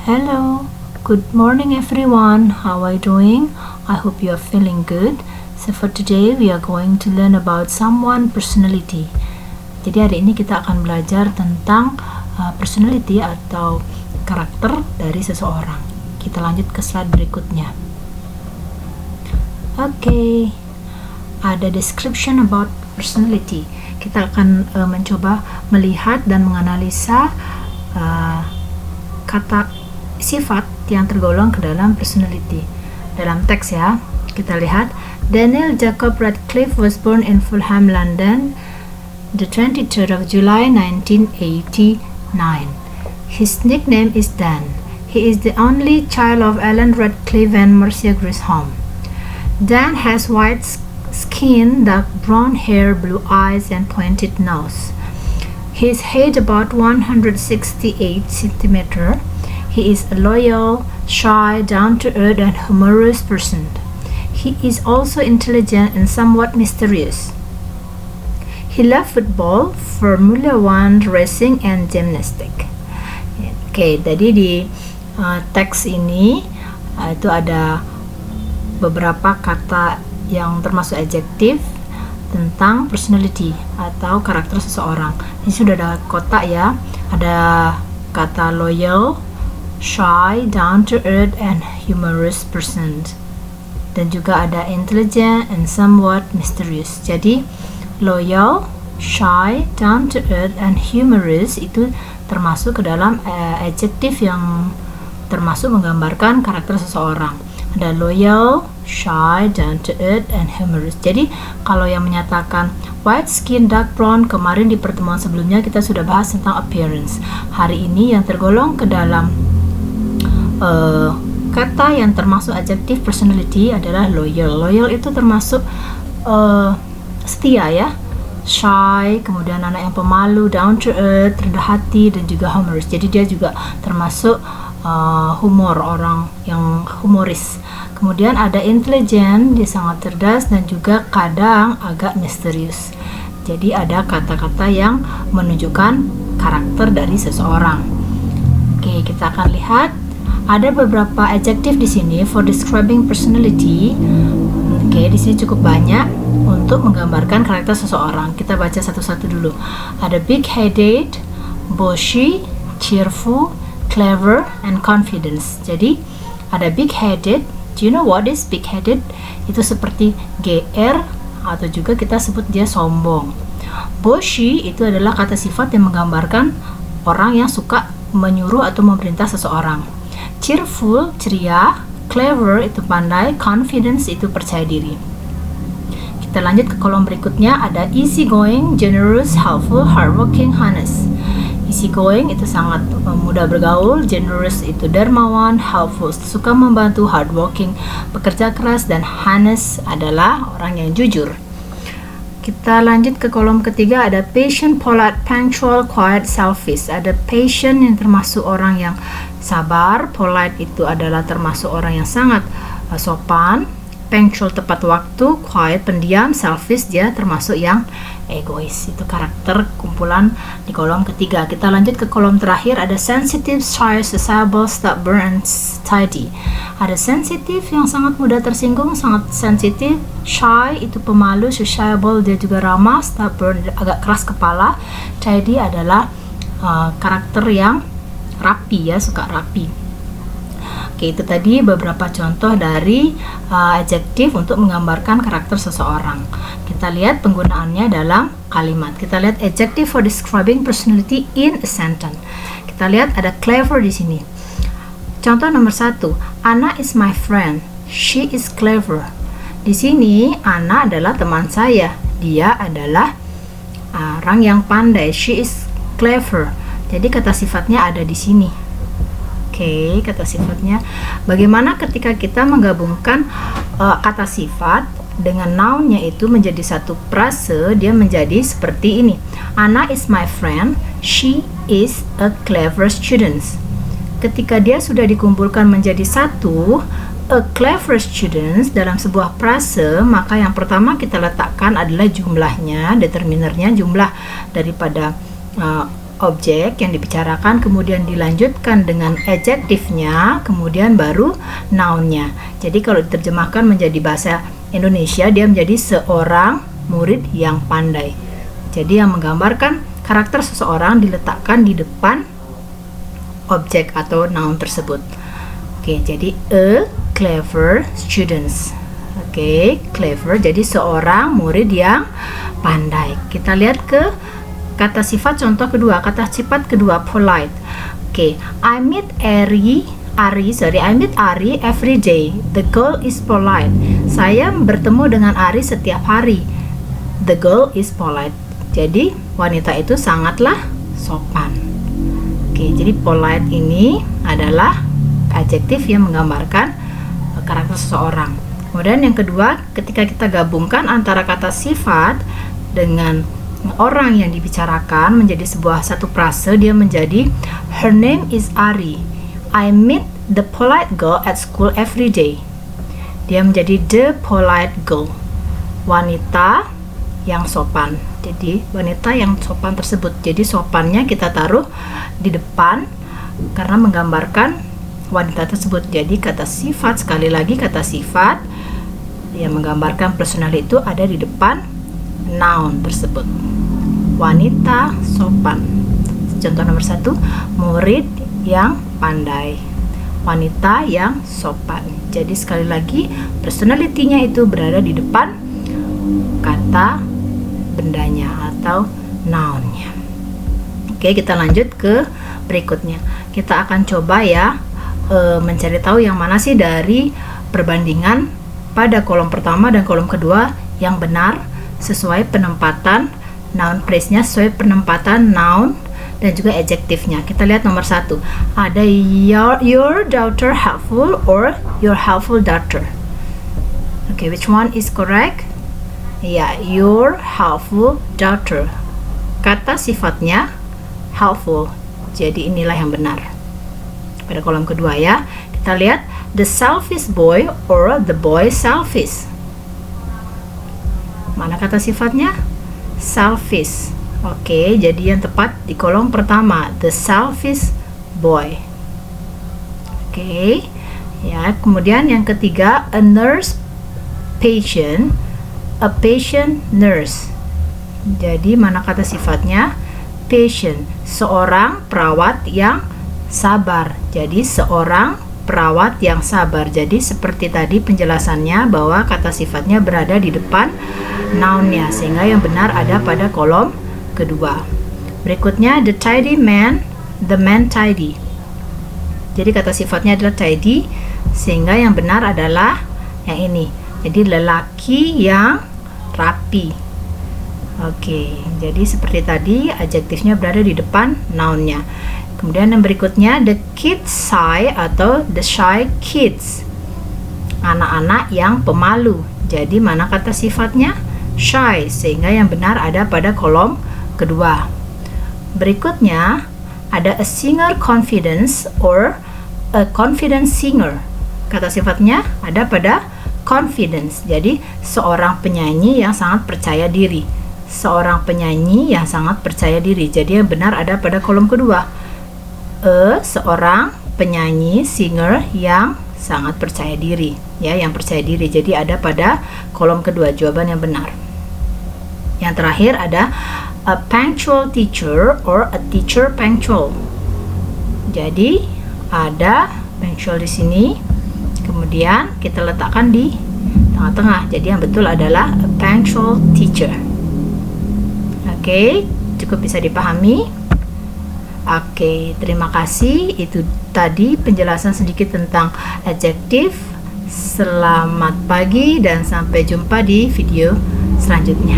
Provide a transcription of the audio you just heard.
Hello, good morning everyone. How are you doing? I hope you are feeling good. So for today we are going to learn about someone personality. Jadi hari ini kita akan belajar tentang personality atau karakter dari seseorang. Kita lanjut ke slide berikutnya. Oke, ada description about personality. Kita akan mencoba melihat dan menganalisa kata sifat yang tergolong ke dalam personality. Dalam teks ya, kita lihat Daniel Jacob Radcliffe was born in Fulham, London, the 23rd of July 1989. His nickname is Dan. He is the only child of Alan Radcliffe and Marcia Grisholm. Dan has white skin, dark brown hair, blue eyes, and pointed nose. His height about 168 centimeter. He is a loyal, shy, down-to-earth, and humorous person. He is also intelligent and somewhat mysterious. He loves football, Formula One, racing, and gymnastics. Oke, jadi di teks ini itu ada beberapa kata yang termasuk adjektif tentang personality atau karakter seseorang. Ini sudah ada kotak ya, ada kata loyal, shy, down to earth, and humorous person, dan juga ada intelligent and somewhat mysterious. Jadi loyal, shy, down to earth, and humorous itu termasuk ke dalam adjektif yang termasuk menggambarkan karakter seseorang. Ada loyal, shy, down to earth, and humorous. Jadi kalau yang menyatakan white skin, dark brown, kemarin di pertemuan sebelumnya kita sudah bahas tentang appearance. Hari ini yang tergolong ke dalam kata yang termasuk adjektif personality adalah loyal. Loyal itu termasuk setia ya, shy, kemudian anak yang pemalu, down to earth, rendah hati, dan juga humorous. Jadi dia juga termasuk humor, orang yang humoris. Kemudian ada intelligent, dia sangat cerdas, dan juga kadang agak misterius. Jadi ada kata-kata yang menunjukkan karakter dari seseorang. Oke, kita akan lihat ada beberapa adjektif di sini for describing personality. Oke, di sini cukup banyak untuk menggambarkan karakter seseorang. Kita baca satu-satu dulu. Ada big-headed, bushy, cheerful, clever, and confidence. Jadi ada big-headed. Do you know what is big-headed? Itu seperti GR atau juga kita sebut dia sombong. Bushy itu adalah kata sifat yang menggambarkan orang yang suka menyuruh atau memerintah seseorang. Cheerful, ceria, clever itu pandai, confidence itu percaya diri. Kita lanjut ke kolom berikutnya, ada easy going, generous, helpful, hardworking, honest. Easy going itu sangat mudah bergaul, generous itu dermawan, helpful suka membantu, hardworking pekerja keras, dan honest adalah orang yang jujur. Kita lanjut ke kolom ketiga, ada patient, polite, punctual, quiet, selfish. Ada patient yang termasuk orang yang sabar, polite itu adalah termasuk orang yang sangat sopan, punctual tepat waktu, quiet pendiam, selfish dia termasuk yang egois. Itu karakter kumpulan di kolom ketiga. Kita lanjut ke kolom terakhir, ada sensitive, shy, sociable, stubborn, and steady. Ada sensitif yang sangat mudah tersinggung, sangat sensitif. Shy itu pemalu, sociable dia juga ramah, stubborn agak keras kepala. Steady adalah karakter yang rapi ya, suka rapi. Oke, itu tadi beberapa contoh dari adjektif untuk menggambarkan karakter seseorang. Kita lihat penggunaannya dalam kalimat. Kita lihat adjective for describing personality in a sentence. Kita lihat ada clever di sini. Contoh nomor 1, Anna is my friend. She is clever. Di sini Anna adalah teman saya. Dia adalah orang yang pandai. She is clever. Jadi kata sifatnya ada di sini. Oke, kata sifatnya. Bagaimana ketika kita menggabungkan kata sifat dengan noun-nya itu menjadi satu frase, dia menjadi seperti ini. Anna is my friend. She is a clever student. Ketika dia sudah dikumpulkan menjadi satu, a clever student dalam sebuah frase, maka yang pertama kita letakkan adalah jumlahnya, determinernya, jumlah daripada objek yang dibicarakan, kemudian dilanjutkan dengan adjektifnya, kemudian baru noun-nya. Jadi kalau diterjemahkan menjadi bahasa Indonesia, dia menjadi seorang murid yang pandai. Jadi yang menggambarkan karakter seseorang diletakkan di depan objek atau noun tersebut. Oke, jadi a clever students. Oke, clever jadi seorang murid yang pandai. Kita lihat ke kata sifat contoh kedua. Kata sifat kedua, polite. Oke, I meet Ari every day. The girl is polite. Saya bertemu dengan Ari setiap hari. The girl is polite. Jadi wanita itu sangatlah sopan. Oke, jadi polite ini adalah adjektif yang menggambarkan karakter seseorang. Kemudian yang kedua, ketika kita gabungkan antara kata sifat dengan orang yang dibicarakan menjadi satu frase, dia menjadi her name is Ari. I meet the polite girl at school every day. Dia menjadi the polite girl, wanita yang sopan. Jadi wanita yang sopan tersebut. Jadi sopannya kita taruh di depan karena menggambarkan wanita tersebut. Jadi kata sifat, sekali lagi kata sifat yang menggambarkan personal itu ada di depan noun tersebut. Wanita sopan. Contoh nomor 1, murid yang pandai, wanita yang sopan. Jadi sekali lagi personality-nya itu berada di depan kata bendanya atau noun-nya. Oke, kita lanjut ke berikutnya. Kita akan coba ya mencari tahu yang mana sih dari perbandingan pada kolom pertama dan kolom kedua yang benar sesuai penempatan noun phrase-nya, sesuai penempatan noun dan juga adjektifnya. Kita lihat nomor 1. Ada your daughter helpful or your helpful daughter. Okay, which one is correct? Ya, your helpful daughter. Kata sifatnya helpful. Jadi inilah yang benar. Pada kolom kedua ya, kita lihat the selfish boy or the boy selfish. Mana kata sifatnya? Selfish. Oke, jadi yang tepat di kolom pertama, the selfish boy. Oke, ya. Kemudian yang ketiga, a nurse patient, a patient nurse. Jadi mana kata sifatnya? Patient, seorang perawat yang sabar. Jadi seorang perawat yang sabar. Jadi seperti tadi penjelasannya bahwa kata sifatnya berada di depan noun-nya, sehingga yang benar ada pada kolom kedua. Berikutnya the tidy man, the man tidy. Jadi kata sifatnya adalah tidy, sehingga yang benar adalah yang ini. Jadi lelaki yang rapi. Oke, jadi seperti tadi adjektifnya berada di depan noun-nya. Kemudian yang berikutnya the kids shy atau the shy kids. Anak-anak yang pemalu. Jadi mana kata sifatnya? Shy, sehingga yang benar ada pada kolom kedua. Berikutnya ada a singer confidence or a confident singer. Kata sifatnya ada pada confidence. Jadi seorang penyanyi yang sangat percaya diri. Seorang penyanyi yang sangat percaya diri. Jadi yang benar ada pada kolom kedua. Seorang penyanyi singer yang sangat percaya diri, ya, yang percaya diri. Jadi ada pada kolom kedua jawaban yang benar. Yang terakhir ada a punctual teacher or a teacher punctual. Jadi ada punctual di sini, kemudian kita letakkan di tengah-tengah. Jadi yang betul adalah a punctual teacher. Oke, cukup bisa dipahami. Oke, terima kasih. Itu tadi penjelasan sedikit tentang adjektif. Selamat pagi dan sampai jumpa di video selanjutnya.